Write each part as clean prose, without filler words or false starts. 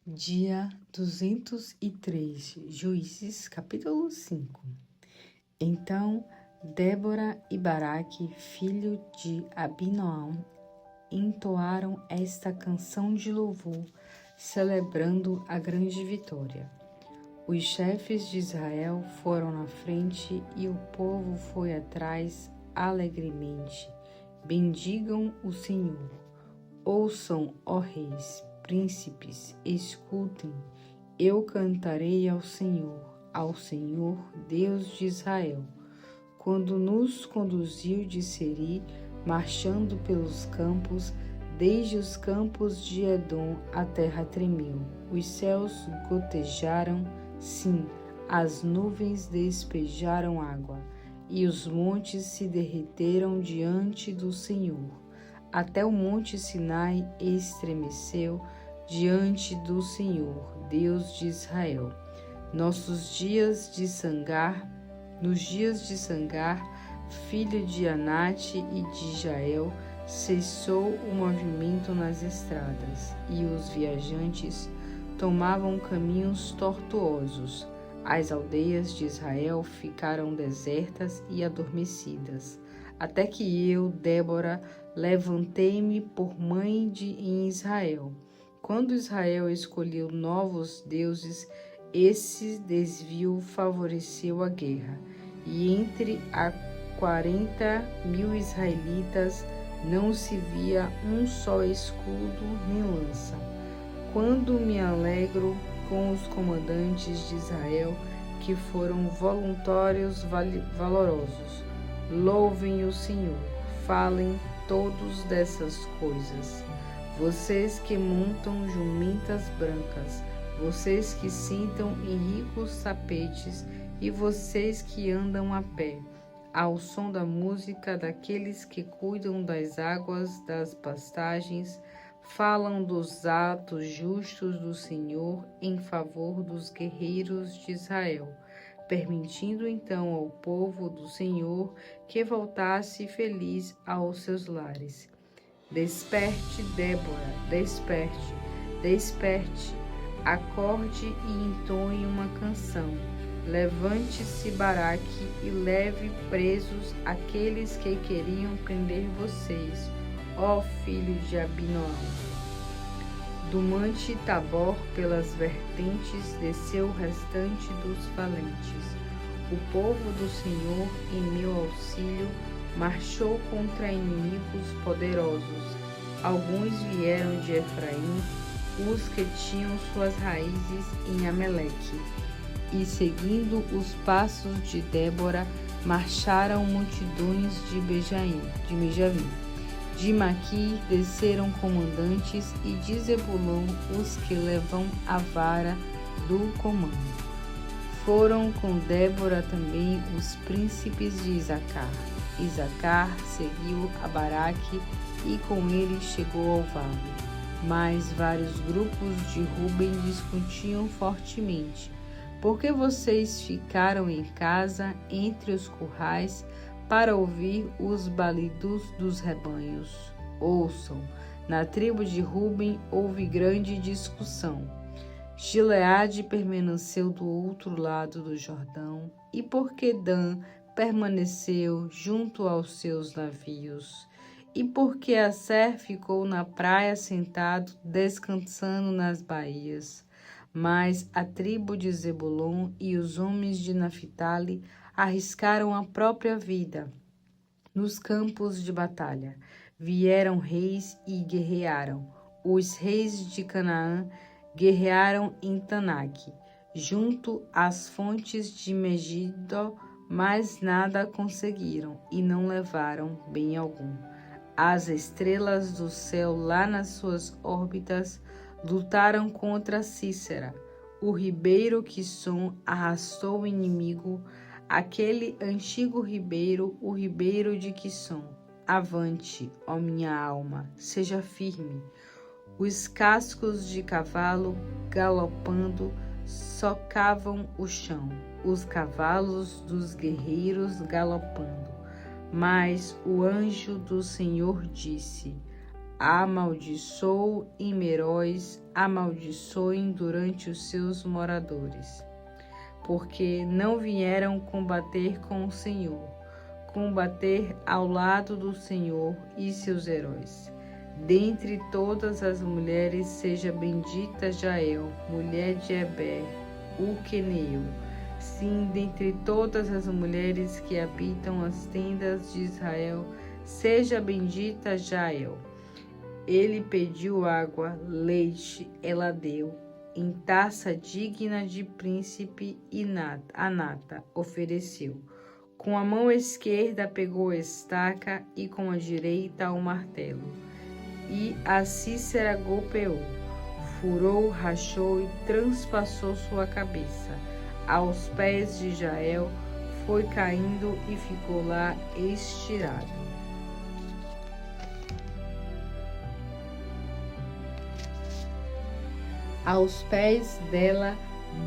Dia 203, Juízes, capítulo 5. Então Débora e Baraque, filho de Abinoam, entoaram esta canção de louvor, celebrando a grande vitória. Os chefes de Israel foram na frente e o povo foi atrás alegremente. Bendigam o Senhor. Ouçam, ó reis, príncipes, escutem. Eu cantarei ao Senhor, Deus de Israel. Quando nos conduziu de Seri, marchando pelos campos, desde os campos de Edom, a terra tremeu. Os céus gotejaram, sim, as nuvens despejaram água, e os montes se derreteram diante do Senhor. Até o monte Sinai estremeceu diante do Senhor, Deus de Israel. Nos dias de Sangar, filho de Anate e de Jael, cessou o movimento nas estradas, e os viajantes tomavam caminhos tortuosos. As aldeias de Israel ficaram desertas e adormecidas, até que eu, Débora, levantei-me por mãe em Israel. Quando Israel escolheu novos deuses, esse desvio favoreceu a guerra, e entre a 40.000 israelitas não se via um só escudo nem lança. Quando me alegro com os comandantes de Israel, que foram voluntários valorosos, louvem o Senhor, falem todos dessas coisas. Vocês que montam jumentas brancas, vocês que sentam em ricos tapetes e vocês que andam a pé, ao som da música daqueles que cuidam das águas das pastagens, falam dos atos justos do Senhor em favor dos guerreiros de Israel, permitindo então ao povo do Senhor que voltasse feliz aos seus lares. Desperte, Débora, desperte, desperte, acorde e entoe uma canção. Levante-se, Baraque, e leve presos aqueles que queriam prender vocês, ó filho de Abinoam. Do monte Tabor, pelas vertentes, desceu o restante dos valentes. O povo do Senhor, em meu auxílio, marchou contra inimigos poderosos. Alguns vieram de Efraim, os que tinham suas raízes em Ameleque. E seguindo os passos de Débora, marcharam multidões de Benjamim. De Maquir desceram comandantes e de Zebulon os que levam a vara do comando. Foram com Débora também os príncipes de Isacar. Isacar seguiu a Baraque e com ele chegou ao vale. Mas vários grupos de Ruben discutiam fortemente. Por que vocês ficaram em casa entre os currais para ouvir os balidos dos rebanhos? Ouçam, na tribo de Ruben houve grande discussão. Gileade permaneceu do outro lado do Jordão, e porque Dan permaneceu junto aos seus navios, e porque Aser ficou na praia sentado, descansando nas baías. Mas a tribo de Zebulon e os homens de Naphtali arriscaram a própria vida nos campos de batalha. Vieram reis e guerrearam. Os reis de Canaã guerrearam em Tanak, junto às fontes de Megido, mas nada conseguiram e não levaram bem algum. As estrelas do céu lá nas suas órbitas lutaram contra Cícera. O ribeiro Quisson arrastou o inimigo, aquele antigo ribeiro, o ribeiro de Quisson. Avante, ó minha alma, seja firme. Os cascos de cavalo galopando socavam o chão, os cavalos dos guerreiros galopando. Mas o anjo do Senhor disse: amaldiçoou em Meróis, amaldiçoem durante os seus moradores, porque não vieram combater com o Senhor, combater ao lado do Senhor e seus heróis. Dentre todas as mulheres seja bendita Jael, mulher de Eber, o queneu. Sim, dentre todas as mulheres que habitam as tendas de Israel, seja bendita Jael. Ele pediu água, leite, ela deu, em taça digna de príncipe, e a nata ofereceu. Com a mão esquerda pegou a estaca e com a direita o martelo. E a Cícera golpeou, furou, rachou e transpassou sua cabeça. Aos pés de Jael foi caindo e ficou lá estirado. Aos pés dela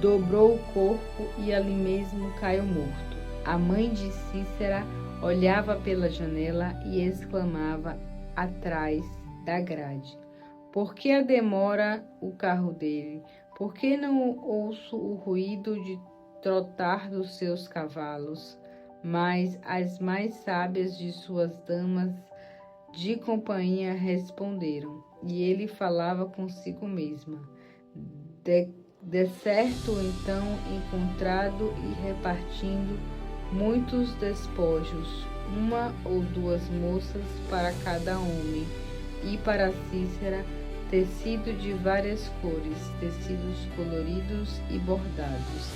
dobrou o corpo e ali mesmo caiu morto. A mãe de Cícera olhava pela janela e exclamava atrás da grade: por que a demora o carro dele? Por que não ouço o ruído de trotar dos seus cavalos? Mas as mais sábias de suas damas de companhia responderam, e ele falava consigo mesma: de certo, então, encontrado e repartindo muitos despojos, uma ou duas moças para cada homem, e para Cícera tecido de várias cores, tecidos coloridos e bordados,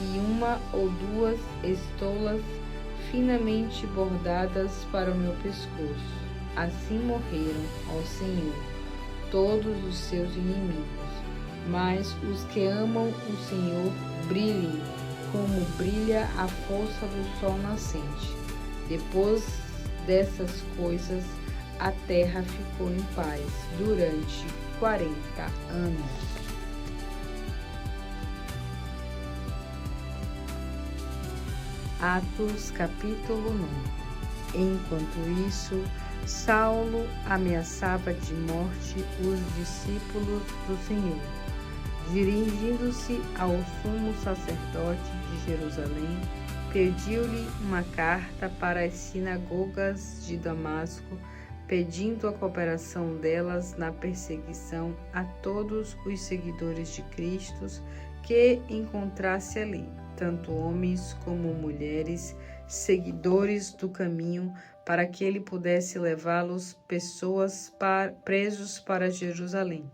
e uma ou duas estolas finamente bordadas para o meu pescoço. Assim morreram ao Senhor todos os seus inimigos. Mas os que amam o Senhor brilhem, como brilha a força do sol nascente. Depois dessas coisas, a terra ficou em paz durante 40 anos. Atos capítulo 9. Enquanto isso, Saulo ameaçava de morte os discípulos do Senhor. Dirigindo-se ao sumo sacerdote de Jerusalém, pediu-lhe uma carta para as sinagogas de Damasco, pedindo a cooperação delas na perseguição a todos os seguidores de Cristo que encontrasse ali, tanto homens como mulheres, seguidores do caminho, para que ele pudesse levá-los presos para Jerusalém.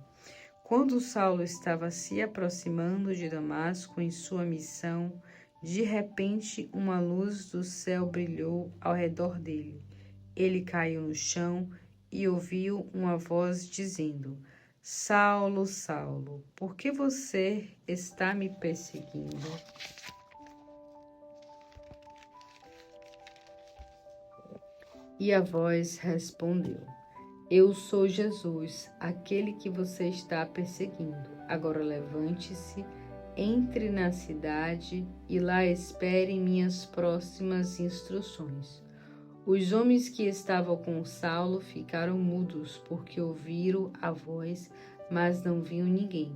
Quando Saulo estava se aproximando de Damasco em sua missão, de repente uma luz do céu brilhou ao redor dele. Ele caiu no chão e ouviu uma voz dizendo: Saulo, Saulo, por que você está me perseguindo? E a voz respondeu: Eu sou Jesus, aquele que você está perseguindo. Agora levante-se, entre na cidade e lá espere minhas próximas instruções. Os homens que estavam com Saulo ficaram mudos, porque ouviram a voz, mas não viam ninguém.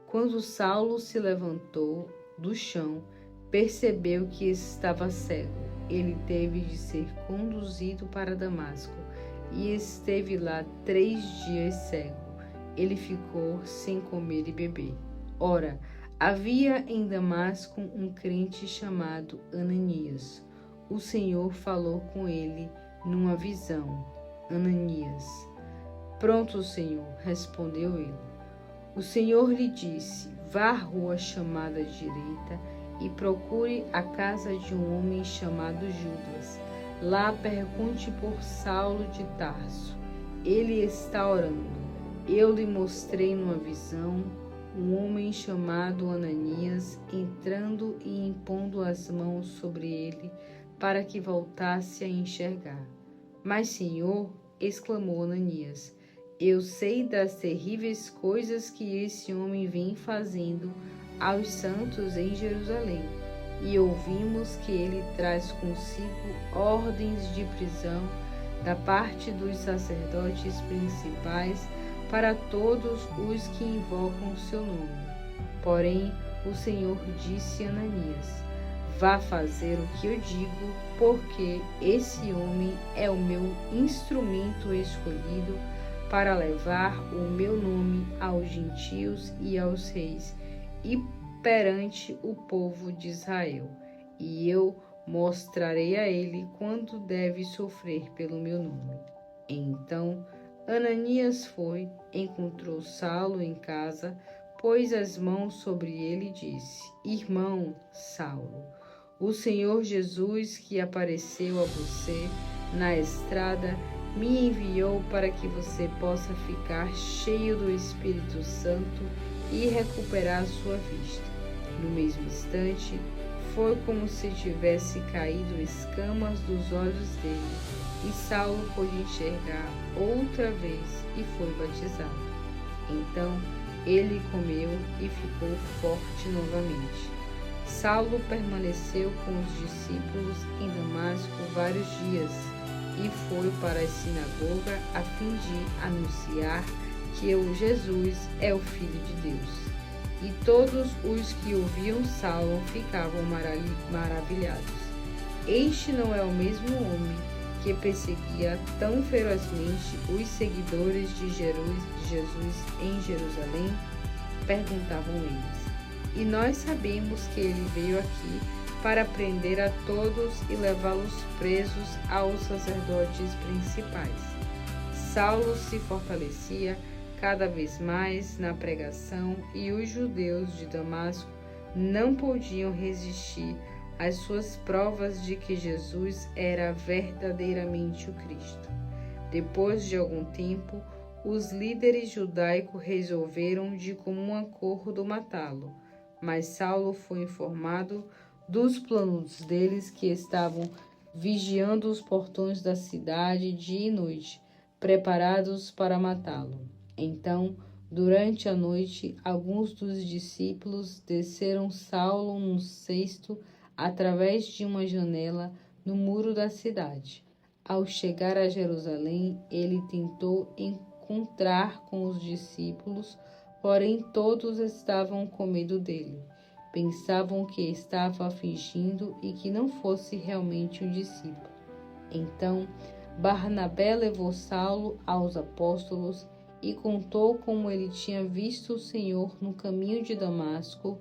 Quando Saulo se levantou do chão, percebeu que estava cego. Ele teve de ser conduzido para Damasco e esteve lá 3 dias cego. Ele ficou sem comer e beber. Ora, havia em Damasco um crente chamado Ananias. O Senhor falou com ele numa visão: Ananias. Pronto, Senhor, respondeu ele. O Senhor lhe disse: vá à rua chamada direita e procure a casa de um homem chamado Judas. Lá pergunte por Saulo de Tarso. Ele está orando. Eu lhe mostrei numa visão um homem chamado Ananias entrando e impondo as mãos sobre ele para que voltasse a enxergar. Mas, Senhor, exclamou Ananias, eu sei das terríveis coisas que esse homem vem fazendo aos santos em Jerusalém, e ouvimos que ele traz consigo ordens de prisão da parte dos sacerdotes principais para todos os que invocam o seu nome. Porém, o Senhor disse a Ananias: vá fazer o que eu digo, porque esse homem é o meu instrumento escolhido para levar o meu nome aos gentios e aos reis e perante o povo de Israel. E eu mostrarei a ele quanto deve sofrer pelo meu nome. Então Ananias foi, encontrou Saulo em casa, pôs as mãos sobre ele e disse: Irmão Saulo, o Senhor Jesus, que apareceu a você na estrada, me enviou para que você possa ficar cheio do Espírito Santo e recuperar sua vista. No mesmo instante, foi como se tivesse caído escamas dos olhos dele, e Saulo pôde enxergar outra vez e foi batizado. Então ele comeu e ficou forte novamente. Saulo permaneceu com os discípulos em Damasco vários dias e foi para a sinagoga a fim de anunciar que o Jesus é o Filho de Deus. E todos os que ouviam Saulo ficavam maravilhados. Este não é o mesmo homem que perseguia tão ferozmente os seguidores de Jesus em Jerusalém? Perguntavam eles. E nós sabemos que ele veio aqui para prender a todos e levá-los presos aos sacerdotes principais. Saulo se fortalecia cada vez mais na pregação e os judeus de Damasco não podiam resistir às suas provas de que Jesus era verdadeiramente o Cristo. Depois de algum tempo, os líderes judaicos resolveram de comum acordo matá-lo, mas Saulo foi informado dos planos deles, que estavam vigiando os portões da cidade dia e noite, preparados para matá-lo. Então, durante a noite, alguns dos discípulos desceram Saulo num cesto através de uma janela no muro da cidade. Ao chegar a Jerusalém, ele tentou encontrar com os discípulos, porém todos estavam com medo dele. Pensavam que estava fingindo e que não fosse realmente um discípulo. Então, Barnabé levou Saulo aos apóstolos e contou como ele tinha visto o Senhor no caminho de Damasco,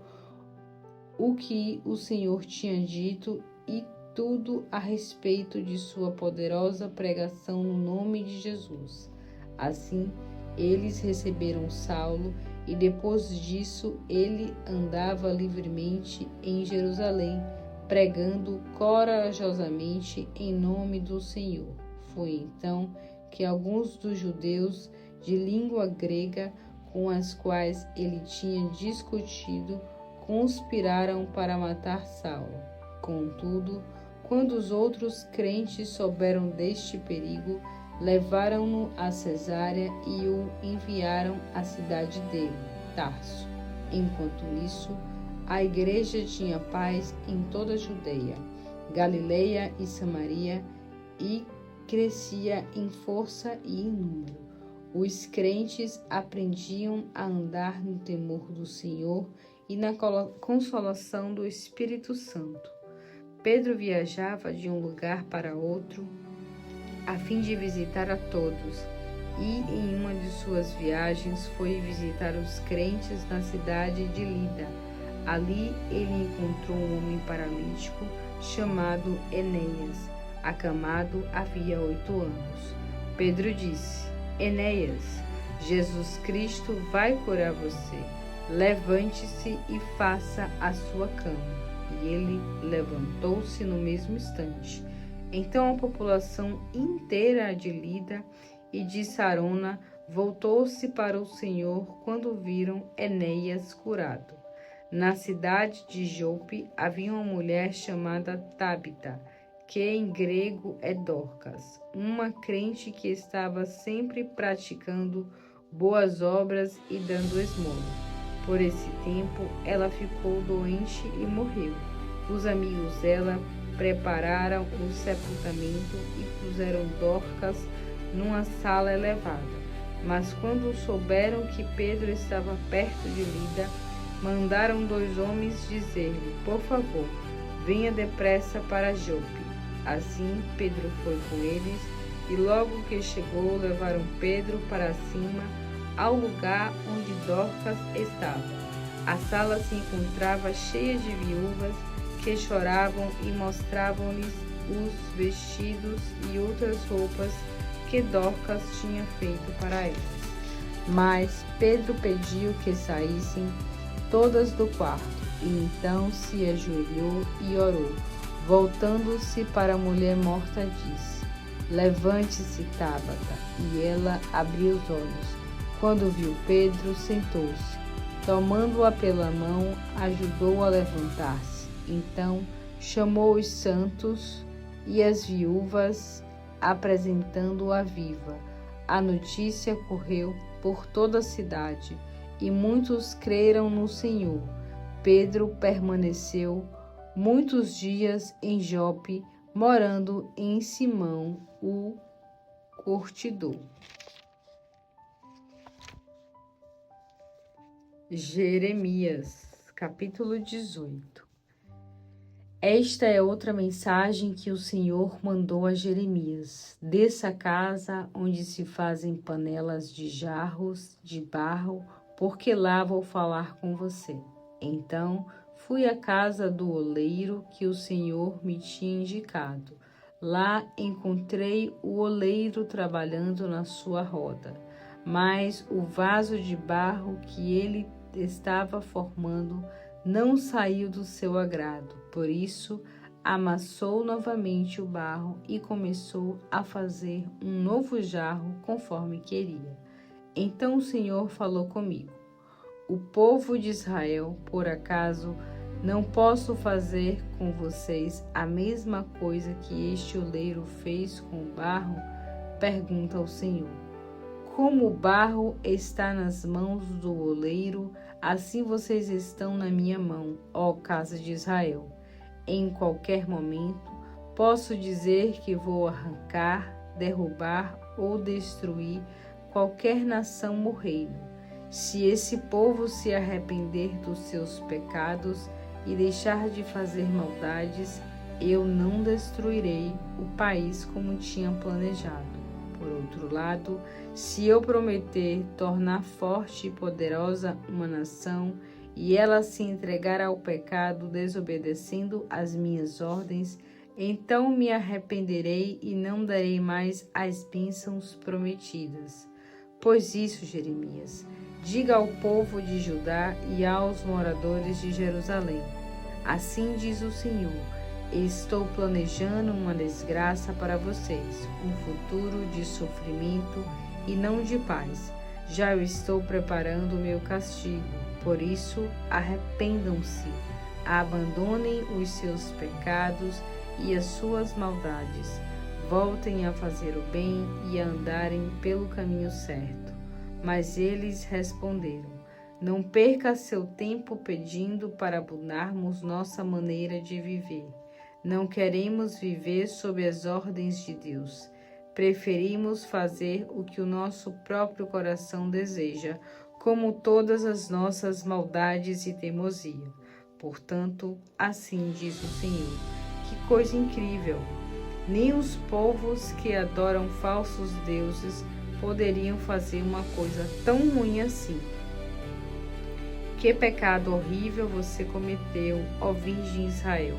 o que o Senhor tinha dito e tudo a respeito de sua poderosa pregação no nome de Jesus. Assim, eles receberam Saulo e depois disso ele andava livremente em Jerusalém, pregando corajosamente em nome do Senhor. Foi então que alguns dos judeus de língua grega com as quais ele tinha discutido conspiraram para matar Saulo. Contudo, quando os outros crentes souberam deste perigo, levaram-no a Cesareia e o enviaram à cidade dele, Tarso. Enquanto isso, a igreja tinha paz em toda a Judeia, Galileia e Samaria, e crescia em força e em número. Os crentes aprendiam a andar no temor do Senhor e na consolação do Espírito Santo. Pedro viajava de um lugar para outro a fim de visitar a todos, e em uma de suas viagens foi visitar os crentes na cidade de Lida. Ali ele encontrou um homem paralítico chamado Enéas, acamado havia 8 anos. Pedro disse: Enéas, Jesus Cristo vai curar você. Levante-se e faça a sua cama. E ele levantou-se no mesmo instante. Então a população inteira de Lida e de Sarona voltou-se para o Senhor quando viram Enéas curado. Na cidade de Jope havia uma mulher chamada Tabita, que em grego é Dorcas, uma crente que estava sempre praticando boas obras e dando esmola. Por esse tempo ela ficou doente e morreu. Os amigos dela prepararam o sepultamento e puseram Dorcas numa sala elevada. Mas quando souberam que Pedro estava perto de Lida, mandaram 2 homens dizer-lhe: por favor, venha depressa para Jope. Assim Pedro foi com eles, e logo que chegou, levaram Pedro para cima, ao lugar onde Dorcas estava. A sala se encontrava cheia de viúvas que choravam e mostravam-lhes os vestidos e outras roupas que Dorcas tinha feito para elas. Mas Pedro pediu que saíssem todas do quarto, e então se ajoelhou e orou. Voltando-se para a mulher morta, disse: levante-se, Tabata. E ela abriu os olhos. Quando viu Pedro, sentou-se. Tomando-a pela mão, ajudou-a a levantar-se. Então chamou os santos e as viúvas, apresentando-a viva. A notícia correu por toda a cidade, e muitos creram no Senhor. Pedro permaneceu muitos dias em Jope, morando em Simão, o curtidor. Jeremias, capítulo 18. Esta é outra mensagem que o Senhor mandou a Jeremias. Desça a casa onde se fazem panelas de jarros de barro, porque lá vou falar com você. Então fui à casa do oleiro que o Senhor me tinha indicado. Lá encontrei o oleiro trabalhando na sua roda, mas o vaso de barro que ele estava formando não saiu do seu agrado. Por isso, amassou novamente o barro e começou a fazer um novo jarro conforme queria. Então o Senhor falou comigo: o povo de Israel, por acaso, não posso fazer com vocês a mesma coisa que este oleiro fez com o barro? Pergunta o Senhor. Como o barro está nas mãos do oleiro, assim vocês estão na minha mão, ó casa de Israel. Em qualquer momento, posso dizer que vou arrancar, derrubar ou destruir qualquer nação ou reino. Se esse povo se arrepender dos seus pecados e deixar de fazer maldades, eu não destruirei o país como tinha planejado. Por outro lado, se eu prometer tornar forte e poderosa uma nação, e ela se entregar ao pecado desobedecendo as minhas ordens, então me arrependerei e não darei mais as bênçãos prometidas. Pois isso, Jeremias, diga ao povo de Judá e aos moradores de Jerusalém: assim diz o Senhor, estou planejando uma desgraça para vocês, um futuro de sofrimento e não de paz. Já eu estou preparando o meu castigo, por isso arrependam-se, abandonem os seus pecados e as suas maldades, voltem a fazer o bem e a andarem pelo caminho certo. Mas eles responderam: não perca seu tempo pedindo para mudarmos nossa maneira de viver. Não queremos viver sob as ordens de Deus. Preferimos fazer o que o nosso próprio coração deseja, como todas as nossas maldades e teimosia. Portanto, assim diz o Senhor: que coisa incrível! Nem os povos que adoram falsos deuses poderiam fazer uma coisa tão ruim assim. Que pecado horrível você cometeu, ó Virgem Israel!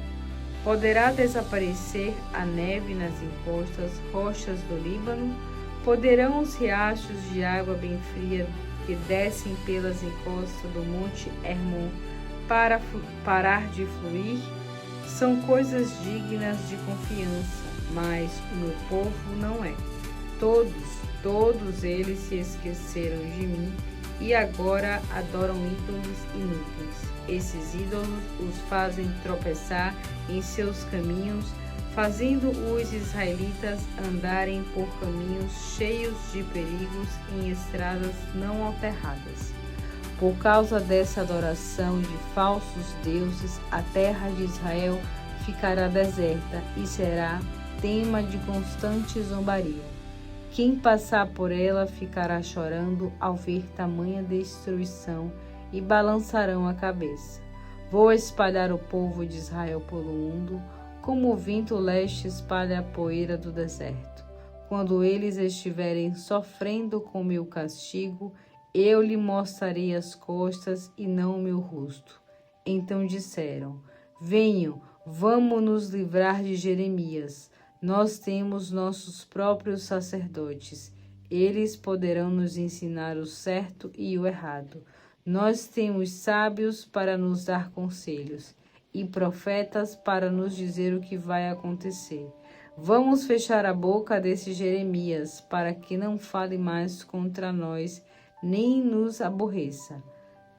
Poderá desaparecer a neve nas encostas rochas do Líbano? Poderão os riachos de água bem fria que descem pelas encostas do Monte Hermon parar de fluir? São coisas dignas de confiança, mas o meu povo não é. Todos eles se esqueceram de mim e agora adoram ídolos inúteis. Esses ídolos os fazem tropeçar em seus caminhos, fazendo os israelitas andarem por caminhos cheios de perigos em estradas não alterradas. Por causa dessa adoração de falsos deuses, a terra de Israel ficará deserta e será tema de constante zombaria. Quem passar por ela ficará chorando ao ver tamanha destruição e balançarão a cabeça. Vou espalhar o povo de Israel pelo mundo, como o vento leste espalha a poeira do deserto. Quando eles estiverem sofrendo com meu castigo, eu lhe mostrarei as costas e não o meu rosto. Então disseram: venham, vamos nos livrar de Jeremias. Nós temos nossos próprios sacerdotes. Eles poderão nos ensinar o certo e o errado. Nós temos sábios para nos dar conselhos e profetas para nos dizer o que vai acontecer. Vamos fechar a boca desse Jeremias, para que não fale mais contra nós, nem nos aborreça.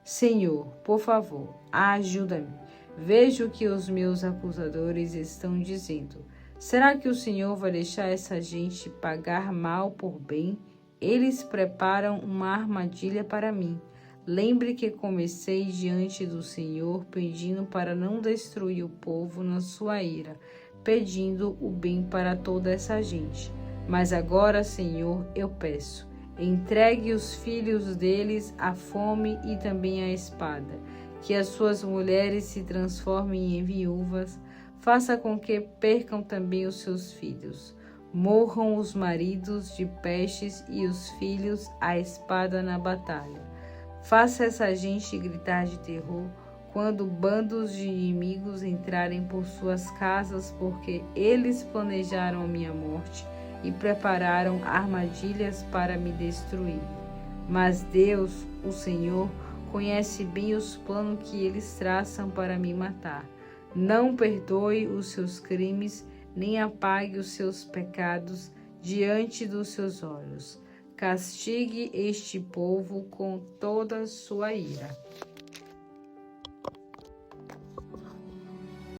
Senhor, por favor, ajuda-me. Vejo o que os meus acusadores estão dizendo. Será que o Senhor vai deixar essa gente pagar mal por bem? Eles preparam uma armadilha para mim. Lembre que comecei diante do Senhor pedindo para não destruir o povo na sua ira, pedindo o bem para toda essa gente. Mas agora, Senhor, eu peço, entregue os filhos deles à fome e também à espada, que as suas mulheres se transformem em viúvas, faça com que percam também os seus filhos. Morram os maridos de pestes e os filhos à espada na batalha. Faça essa gente gritar de terror quando bandos de inimigos entrarem por suas casas, porque eles planejaram a minha morte e prepararam armadilhas para me destruir. Mas Deus, o Senhor, conhece bem os planos que eles traçam para me matar. Não perdoe os seus crimes, nem apague os seus pecados diante dos seus olhos. Castigue este povo com toda a sua ira.